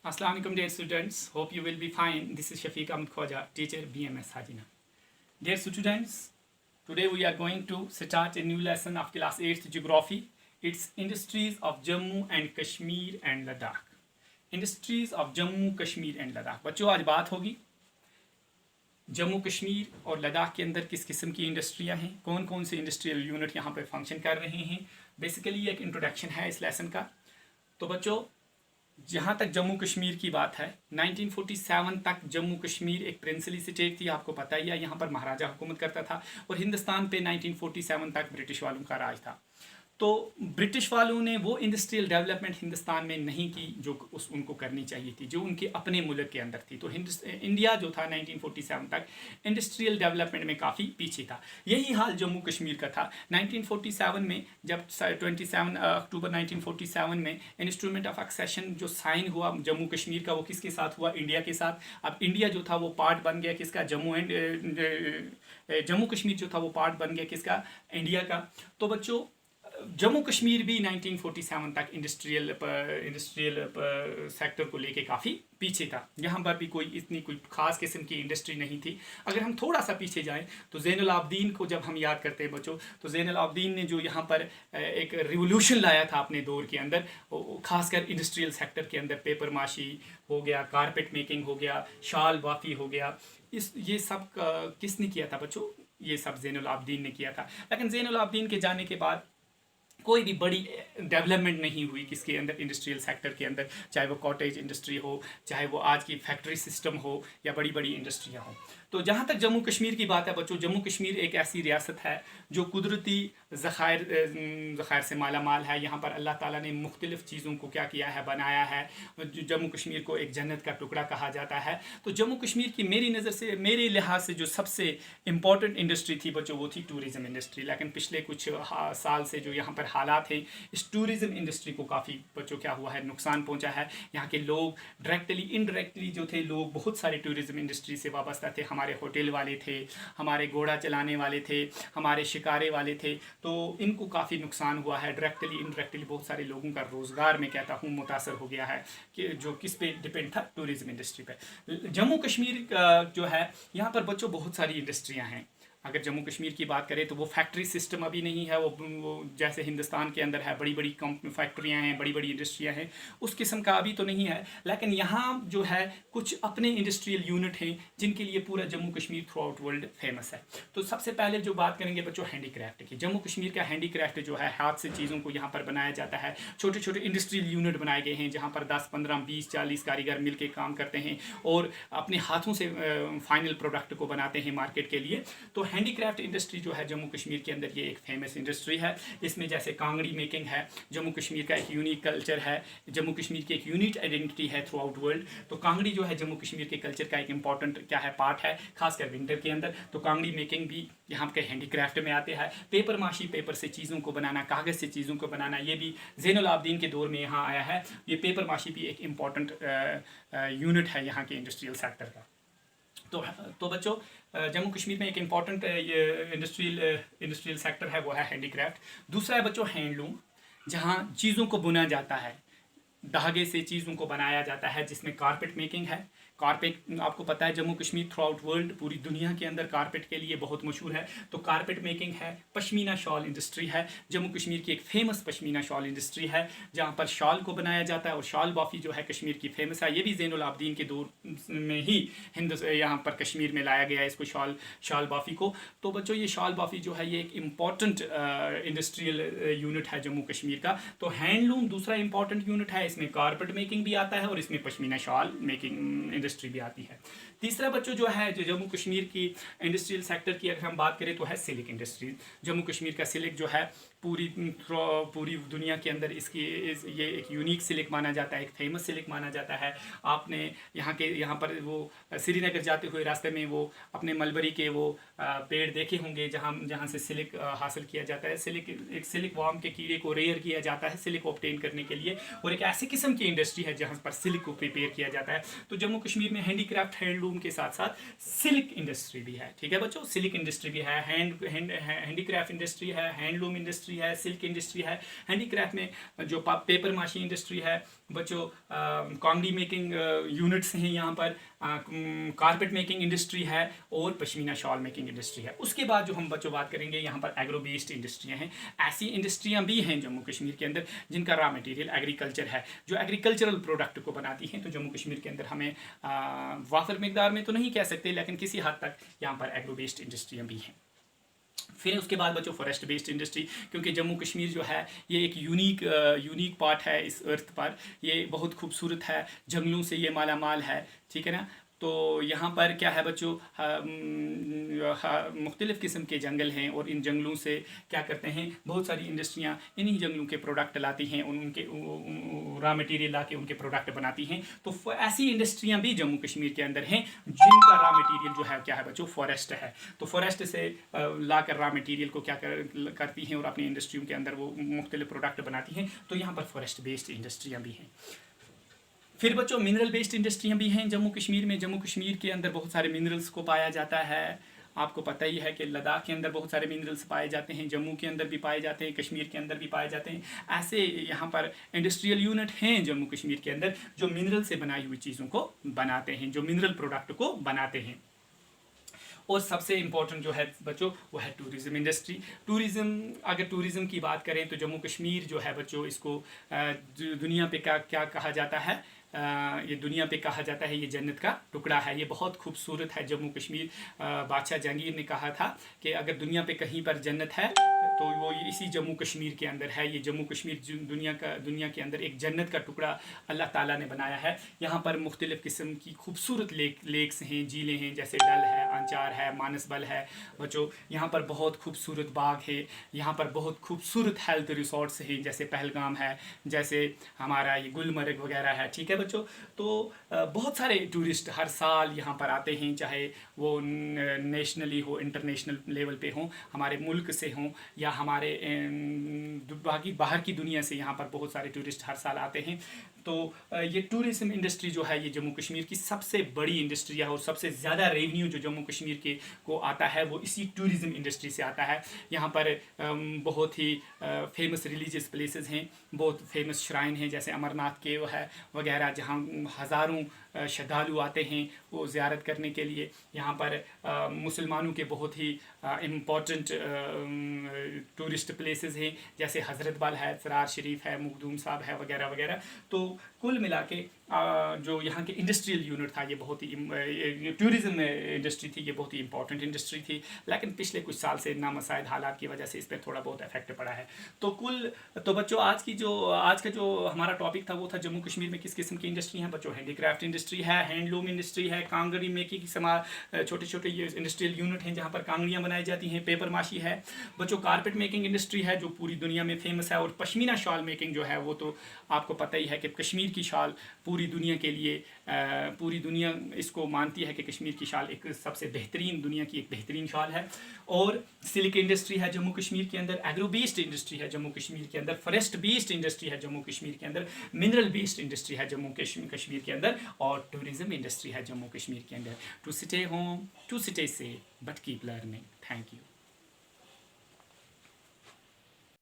Assalamu alaikum dear students, hope you will be fine. This is Shafiq Ahmed Khwaja, teacher BMS Hajina. Dear students, today we are going to start a new lesson of class 8th geography. It's industries of Jammu and Kashmir and Ladakh. Industries of Jammu, Kashmir and Ladakh. बच्चों आज बात होगी जम्मू कश्मीर और लद्दाख के अंदर किस किस्म की इंडस्ट्रियां हैं, कौन कौन से इंडस्ट्रियल यूनिट यहाँ पे फंक्शन कर रहे हैं. बेसिकली एक इंट्रोडक्शन है इस लेसन का. तो बच्चों जहाँ तक जम्मू कश्मीर की बात है, 1947 तक जम्मू कश्मीर एक प्रिंसली स्टेट थी, आपको पता ही है. यहाँ पर महाराजा हुकूमत करता था और हिंदुस्तान पे 1947 तक ब्रिटिश वालों का राज था. तो ब्रिटिश वालों ने वो इंडस्ट्रियल डेवलपमेंट हिंदुस्तान में नहीं की जो उनको करनी चाहिए थी, जो उनके अपने मुल्क के अंदर थी. तो इंडिया जो था 1947 तक इंडस्ट्रियल डेवलपमेंट में काफ़ी पीछे था. यही हाल जम्मू कश्मीर का था. 1947 में जब 27 अक्टूबर 1947 में इंस्ट्रूमेंट ऑफ एक्सेशन जो साइन हुआ जम्मू कश्मीर का, वो किसके साथ हुआ? इंडिया के साथ. अब इंडिया जो था वो पार्ट बन गया किसका? जम्मू कश्मीर जो था वो पार्ट बन गया किसका? इंडिया का. तो बच्चों जम्मू कश्मीर भी 1947 तक इंडस्ट्रियल सेक्टर को लेके काफ़ी पीछे था. यहाँ पर भी कोई ख़ास किस्म की इंडस्ट्री नहीं थी. अगर हम थोड़ा सा पीछे जाएं तो ज़ैनुल आबदीन को जब हम याद करते हैं बच्चों, तो ज़ैनुल आबदीन ने जो यहाँ पर एक रिवोल्यूशन लाया था अपने दौर के अंदर, ख़ासकर इंडस्ट्रियल सेक्टर के अंदर, पेपर माशी हो गया, कारपेट मेकिंग हो गया, शाल बाफ़ी हो गया, ये सब किसने किया था बच्चों? ये सब ज़ैनुल आबदीन ने किया था. लेकिन ज़ैनुल आबदीन के जाने के बाद कोई भी बड़ी डेवलपमेंट नहीं हुई किसके अंदर? इंडस्ट्रियल सेक्टर के अंदर. चाहे वो कॉटेज इंडस्ट्री हो, चाहे वो आज की फैक्ट्री सिस्टम हो, या बड़ी बड़ी इंडस्ट्रियाँ हों. तो जहाँ तक जम्मू कश्मीर की बात है बच्चों, जम्मू कश्मीर एक ऐसी रियासत है जो कुदरती ज़खायर से माला माल है. यहाँ पर अल्लाह ताला ने मुख्तलिफ़ चीज़ों को क्या किया है? बनाया है. जम्मू कश्मीर को एक जन्नत का टुकड़ा कहा जाता है. तो जम्मू कश्मीर की मेरी नज़र से, मेरे लिहाज से जो सबसे इम्पॉर्टेंट इंडस्ट्री थी बच्चों, वो थी टूरिज़म इंडस्ट्री. लेकिन पिछले कुछ साल से जो यहाँ पर हालात हैं, इस टूरिज़म इंडस्ट्री को काफ़ी बच्चों क्या हुआ है? नुकसान पहुँचा है. यहाँ के लोग डायरेक्टली इनडायरेक्टली जो थे, लोग बहुत सारे टूरिज़म इंडस्ट्री से वाबस्ता थे. हमारे होटल वाले थे, हमारे घोड़ा चलाने वाले थे, हमारे शिकारे वाले थे. तो इनको काफ़ी नुकसान हुआ है. डायरेक्टली इनडायरेक्टली बहुत सारे लोगों का रोज़गार में कहता हूँ मुतासर हो गया है, कि जो किस पे डिपेंड था? टूरिज़म इंडस्ट्री पे. जम्मू कश्मीर जो है, यहाँ पर बच्चों बहुत सारी इंडस्ट्रियाँ हैं. अगर जम्मू कश्मीर की बात करें तो वो फैक्ट्री सिस्टम अभी नहीं है, वो जैसे हिंदुस्तान के अंदर है, बड़ी बड़ी फैक्ट्रियाँ हैं, बड़ी बड़ी इंडस्ट्रियाँ हैं, उस किस्म का अभी तो नहीं है. लेकिन यहाँ जो है कुछ अपने इंडस्ट्रियल यूनिट हैं जिनके लिए पूरा Jammu Kashmir through out world famous है. तो सबसे पहले जो बात करेंगे बच्चों हैंडीक्राफ्ट की. जम्मू कश्मीर का हैंडीक्राफ्ट जो है, हाथ से चीज़ों को यहाँ पर बनाया जाता है. छोटे छोटे इंडस्ट्रियल यूनिट बनाए गए हैं जहाँ पर 10, 15, 20, 40 कारीगर मिल के काम करते हैं और अपने हाथों से फाइनल प्रोडक्ट को बनाते हैं मार्केट के लिए. तो हैंडीक्राफ्ट इंडस्ट्री जो है जम्मू कश्मीर के अंदर, ये एक फेमस इंडस्ट्री है. इसमें जैसे कांगड़ी मेकिंग है, जम्मू कश्मीर का एक यूनिक कल्चर है, जम्मू कश्मीर की एक यूनिक आइडेंटिटी है थ्रू आउट वर्ल्ड. तो कांगड़ी जो है जम्मू कश्मीर के कल्चर का एक इंपॉर्टेंट क्या है? पार्ट है, खासकर विंटर के अंदर. तो कांगड़ी मेकिंग भी यहाँ के हैंडीक्राफ्ट में आते हैं. पेपर माशी, पेपर से चीज़ों को बनाना, कागज़ से चीज़ों को बनाना, ये भी ज़ैनुल आबदीन के दौर में यहाँ आया है. ये पेपर माशी भी एक इम्पॉर्टेंट यूनिट है यहाँ के इंडस्ट्रियल सेक्टर का. तो बच्चों जम्मू कश्मीर में एक इम्पॉर्टेंट इंडस्ट्रियल सेक्टर है, वो है हैंडीक्राफ्ट. दूसरा है बच्चों हैंडलूम, जहाँ चीज़ों को बुना जाता है, धागे से चीज़ों को बनाया जाता है, जिसमें कारपेट मेकिंग है. कारपेट आपको पता है Jammu Kashmir through out world, पूरी दुनिया के अंदर कारपेट के लिए बहुत मशहूर है. तो कारपेट मेकिंग है. पश्मीना शॉल इंडस्ट्री है, जम्मू कश्मीर की एक फेमस पश्मीना शॉल इंडस्ट्री है, जहाँ पर शॉल को बनाया जाता है. और शॉल बाफ़ी जो है कश्मीर की फेमस है. ये भी ज़ैनुल आबदीन के दौर में ही यहाँ पर कश्मीर में लाया गया है इसको, शॉल बाफ़ी को. तो बच्चों ये शॉल बाफ़ी जो है, ये एक इम्पॉर्टेंट इंडस्ट्रियल यूनिट है जम्मू कश्मीर का. तो हैंडलूम दूसरा इंपॉर्टेंट यूनिट है. इसमें कारपेट मेकिंग भी आता है और इसमें पश्मीना शॉल मेकिंग इंडस्ट्री भी आती है. तीसरा बच्चों जो है, जो जम्मू कश्मीर की इंडस्ट्रियल सेक्टर की अगर हम बात करें तो है सिल्क इंडस्ट्री. जम्मू कश्मीर का सिल्क जो है पूरी दुनिया के अंदर ये एक यूनिक सिल्क माना जाता है, एक फेमस सिल्क माना जाता है. आपने यहाँ पर वो श्रीनगर जाते हुए रास्ते में वो अपने मलबरी के वो पेड़ देखे होंगे जहाँ से सिल्क हासिल किया जाता है. एक सिल्क वार्म के कीड़े को रेयर किया जाता है सिल्क ऑब्टेन करने के लिए. और एक ऐसी ऐसे किस्म की इंडस्ट्री है जहाँ पर सिल्क को प्रिपेयर किया जाता है। तो जम्मू कश्मीर में हैंडीक्राफ्ट हैंडलूम के साथ साथ सिल्क इंडस्ट्री भी है, ठीक है बच्चों, सिल्क इंडस्ट्री भी है, हैंडीक्राफ्ट इंडस्ट्री है, हैंडलूम इंडस्ट्री है, सिल्क इंडस्ट्री है। हैंडीक्राफ्ट में जो पेपर माशी इंडस्ट्री है बच्चों, कांगड़ी मेकिंग यूनिट्स हैं यहाँ पर, कारपेट मेकिंग इंडस्ट्री है और पश्मीना शॉल मेकिंग इंडस्ट्री है। उसके बाद जो हम बच्चों बात करेंगे यहाँ पर एग्रो बेस्ड इंडस्ट्रियाँ हैं। ऐसी इंडस्ट्रियाँ भी हैं जम्मू कश्मीर के अंदर जिनका रॉ मटेरियल एग्रीकल्चर है, जो एग्रीकल्चरल प्रोडक्ट को बनाती हैं। तो जम्मू कश्मीर के अंदर हमें वाफर मकदार में तो नहीं कह सकते, लेकिन किसी हद तक यहाँ पर एग्रो बेस्ड इंडस्ट्रियाँ भी हैं। फिर उसके बाद बच्चों फॉरेस्ट बेस्ड इंडस्ट्री, क्योंकि जम्मू कश्मीर जो है ये एक यूनिक पार्ट है इस अर्थ पर, ये बहुत खूबसूरत है, जंगलों से ये माला माल है, ठीक है ना। तो यहाँ पर क्या है बच्चों, मुख्तलिफ़ किस्म के जंगल हैं और इन जंगलों से क्या करते हैं, बहुत सारी इंडस्ट्रियाँ इन्हीं जंगलों के प्रोडक्ट लाती हैं, उनके रॉ मटेरियल ला के उनके प्रोडक्ट बनाती हैं। तो ऐसी इंडस्ट्रियाँ भी जम्मू कश्मीर के अंदर हैं जिनका रॉ मटेरियल जो है क्या है बच्चों, फॉरेस्ट है। तो फॉरेस्ट से ला कर रॉ मटेरियल को क्या करती हैं और अपनी इंडस्ट्रियों के अंदर वो मुख्तलिफ प्रोडक्ट बनाती हैं। तो यहाँ पर फॉरेस्ट बेस्ड इंडस्ट्रियाँ भी हैं। फिर बच्चों मिनरल बेस्ड इंडस्ट्रियाँ भी हैं जम्मू कश्मीर में। जम्मू कश्मीर के अंदर बहुत सारे मिनरल्स को पाया जाता है। आपको पता ही है कि लद्दाख के अंदर बहुत सारे मिनरल्स पाए जाते हैं, जम्मू के अंदर भी पाए जाते हैं, कश्मीर के अंदर भी पाए जाते हैं। ऐसे यहाँ पर इंडस्ट्रियल यूनिट हैं जम्मू कश्मीर के अंदर जो मिनरल से बनाई हुई चीज़ों को बनाते हैं, जो मिनरल प्रोडक्ट को बनाते हैं। और सबसे इम्पोर्टेंट जो है बच्चों वो है टूरिज़म इंडस्ट्री। अगर टूरिज़म की बात करें तो जम्मू कश्मीर जो है बच्चों, इसको दुनिया पे क्या कहा जाता है, ये दुनिया पे कहा जाता है ये जन्नत का टुकड़ा है, ये बहुत खूबसूरत है जम्मू कश्मीर। बादशाह जहांगीर ने कहा था कि अगर दुनिया पे कहीं पर जन्नत है तो वो इसी जम्मू कश्मीर के अंदर है। ये जम्मू कश्मीर दुनिया के अंदर एक जन्नत का टुकड़ा अल्लाह ताला ने बनाया है। यहाँ पर मुख्तलिफ़ किस्म की खूबसूरत लेक्स हैं, झीलें हैं, जैसे डल है, अंचार है, मानसबल है बच्चों। यहाँ पर बहुत खूबसूरत बाग है, यहाँ पर बहुत खूबसूरत हेल्थ रिसोर्ट्स हैं, जैसे पहलगाम है, जैसे हमारा ये गुलमर्ग वगैरह है, ठीक है बच्चों। तो बहुत सारे टूरिस्ट हर साल यहाँ पर आते हैं, चाहे वो नेशनली हो, इंटरनेशनल लेवल पे हों, हमारे मुल्क से हों या हमारे बाकी बाहर की दुनिया से यहाँ पर बहुत सारे टूरिस्ट हर साल आते हैं। तो ये टूरिज़म इंडस्ट्री जो है ये जम्मू कश्मीर की सबसे बड़ी इंडस्ट्री है और सबसे ज़्यादा रेवेन्यू जो जम्मू कश्मीर के को आता है वो इसी टूरिज़म इंडस्ट्री से आता है। यहाँ पर बहुत ही फेमस रिलीजियस प्लेसेस हैं, बहुत फेमस श्राइन हैं, जैसे अमरनाथ केव है वगैरह, जहाँ हज़ारों श्रद्धालु आते हैं वो ज़ियारत करने के लिए। यहाँ पर मुसलमानों के बहुत ही इम्पॉर्टेंट टूरिस्ट प्लेसेस हैं, जैसे हज़रत बल है, सरार शरीफ है, मुखदूम साहब है वगैरह वगैरह। तो कुल मिला के जो यहाँ के इंडस्ट्रियल यूनिट था ये बहुत ही टूरिज़म इंडस्ट्री थी, ये बहुत ही इंपॉर्टेंट इंडस्ट्री थी, लेकिन पिछले कुछ साल से नामसाइद हालात की वजह से इस पर थोड़ा बहुत इफेक्ट पड़ा है। तो बच्चों आज का जो हमारा टॉपिक था वो था जम्मू कश्मीर में किस किस्म की इंडस्ट्री हैं बच्चों। हैंडीक्राफ्ट इंडस्ट्री है, हैंडलूम इंडस्ट्री है, कांगड़ी मेकिंग छोटे छोटे ये इंडस्ट्रियल यूनिट हैं जहाँ पर कांगड़ियाँ बनाई जाती हैं, पेपर माशी है बच्चों, कारपेट मेकिंग इंडस्ट्री है जो पूरी दुनिया में फेमस है, और पश्मीना शॉल मेकिंग जो है वो तो आपको पता ही है कि कश्मीर की शाल पूरी दुनिया के लिए पूरी दुनिया इसको मानती है कि कश्मीर की शाल एक सबसे बेहतरीन, दुनिया की एक बेहतरीन शाल है। और सिल्क इंडस्ट्री है जम्मू कश्मीर के अंदर, एग्रो बेस्ड इंडस्ट्री है जम्मू कश्मीर के अंदर, फॉरेस्ट बेस्ड इंडस्ट्री है जम्मू कश्मीर के अंदर, मिनरल बेस्ड इंडस्ट्री है जम्मू कश्मीर के अंदर, और टूरिज्म इंडस्ट्री है जम्मू कश्मीर के अंदर। To stay home, to stay safe, but keep learning. Thank you.